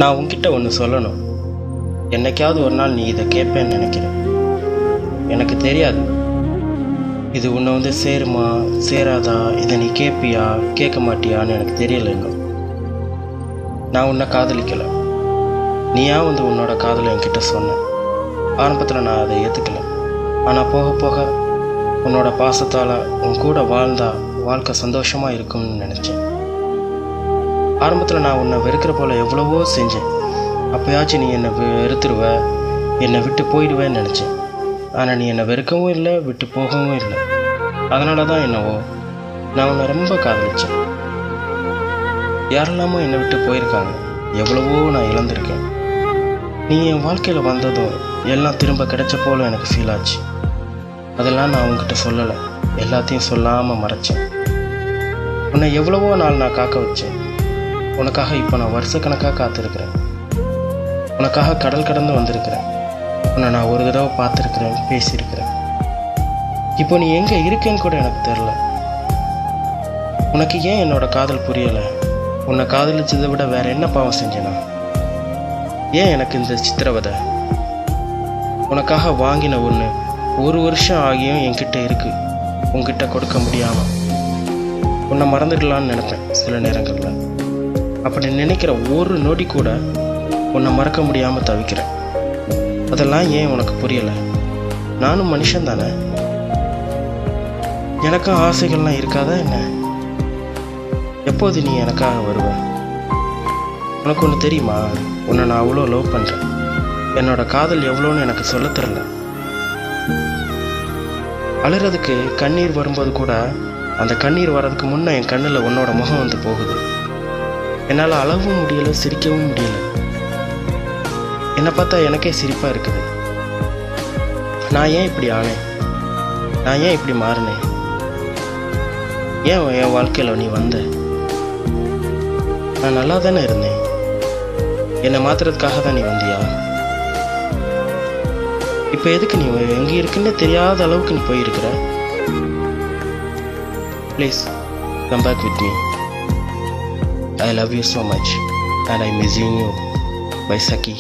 நான் உன்கிட்ட ஒன்று சொல்லணும். என்னைக்காவது ஒரு நாள் நீ இதை கேட்பேன்னு நினைக்கிறேன். எனக்கு தெரியாது இது உன்னை சேருமா சேராதா, இதை நீ கேட்பியா கேட்க மாட்டியான்னு எனக்கு தெரியல. இன்னும் நான் உன்னை காதலிக்கலை. நீ ஏன் உன்னோட காதலை என்கிட்ட சொன்ன. ஆரம்பத்தில் நான் அதை ஏற்றுக்கல. ஆனால் போக போக உன்னோட பாசத்தால் உன் கூட வாழ்ந்தா வாழ்க்கை சந்தோஷமாக இருக்கும்னு நினச்சேன். ஆரம்பத்தில் நான் உன்னை வெறுக்கிற போல் எவ்வளவோ செஞ்சேன். அப்போயாச்சும் நீ என்னை வெறுத்துருவ, என்னை விட்டு போயிடுவேன்னு நினச்சேன். ஆனால் நீ என்னை வெறுக்கவும் இல்லை, விட்டு போகவும் இல்லை. அதனால தான் என்னவோ நான் உன்னை ரொம்ப காதலித்தேன். யாரெல்லாமோ என்னை விட்டு போயிருக்காங்க, எவ்வளவோ நான் இழந்திருக்கேன். நீ என் வாழ்க்கையில் வந்ததும் எல்லாம் திரும்ப கிடைச்ச போல எனக்கு ஃபீல் ஆச்சு. அதெல்லாம் நான் உங்ககிட்ட சொல்லலை, எல்லாத்தையும் சொல்லாமல் மறைச்சேன். உன்னை எவ்வளவோ நாள் நான் காக்க வச்சேன். உனக்காக இப்போ நான் வருஷக்கணக்காக காத்திருக்கிறேன். உனக்காக கடல் கடந்து வந்திருக்கிறேன். உன்னை நான் ஒரு தடவை பார்த்துருக்கிறேன், பேசியிருக்கிறேன். இப்போ நீ எங்கே இருக்கேன்னு கூட எனக்கு தெரில. உனக்கு ஏன் என்னோட காதல் புரியலை? உன்னை காதலிச்சதை விட வேற என்ன பாவம் செஞ்சேனா? ஏன் எனக்கு இந்த சித்திரவதை? உனக்காக வாங்கின ஒன்று 1 வருஷம் ஆகியும் என்கிட்ட இருக்கு, உன்கிட்ட கொடுக்க முடியாமல். உன்னை மறந்துடலான்னு நினைப்பேன் சில நேரங்களில். அப்படி நினைக்கிற ஒரு நொடி கூட உன்னை மறக்க முடியாமல் தவிக்கிறேன். அதெல்லாம் ஏன் உனக்கு புரியலை? நானும் மனுஷன் தானே, எனக்கும் ஆசைகள்லாம் இருக்காதா என்ன? எப்போது நீ எனக்காக வருவ? உனக்கு ஒன்று தெரியுமா, உன்னை நான் அவ்வளோ லவ் பண்ணுறேன். என்னோட காதல் எவ்வளோன்னு எனக்கு சொல்ல தெரியல. அழுறதுக்கு கண்ணீர் வரும்போது கூட அந்த கண்ணீர் வர்றதுக்கு முன்னே என் கண்ணில் உன்னோட முகம் வந்து போகுது. என்னால் அழவும் முடியலை, சிரிக்கவும் முடியல. என்னை பார்த்தா எனக்கே சிரிப்பாக இருக்குது. நான் ஏன் இப்படி ஆனேன்? நான் ஏன் இப்படி மாறினேன்? ஏன் என் வாழ்க்கையில் நீ வந்த? நான் நல்லா தானே இருந்தேன். என்னை மாத்துறதுக்காக தான் நீ வந்தியா? இப்போ எதுக்கு நீ எங்கே இருக்குன்னு தெரியாத அளவுக்கு நீ போயிருக்கிற? Please come back with me. I love you so much and I'm missing you. By Saki.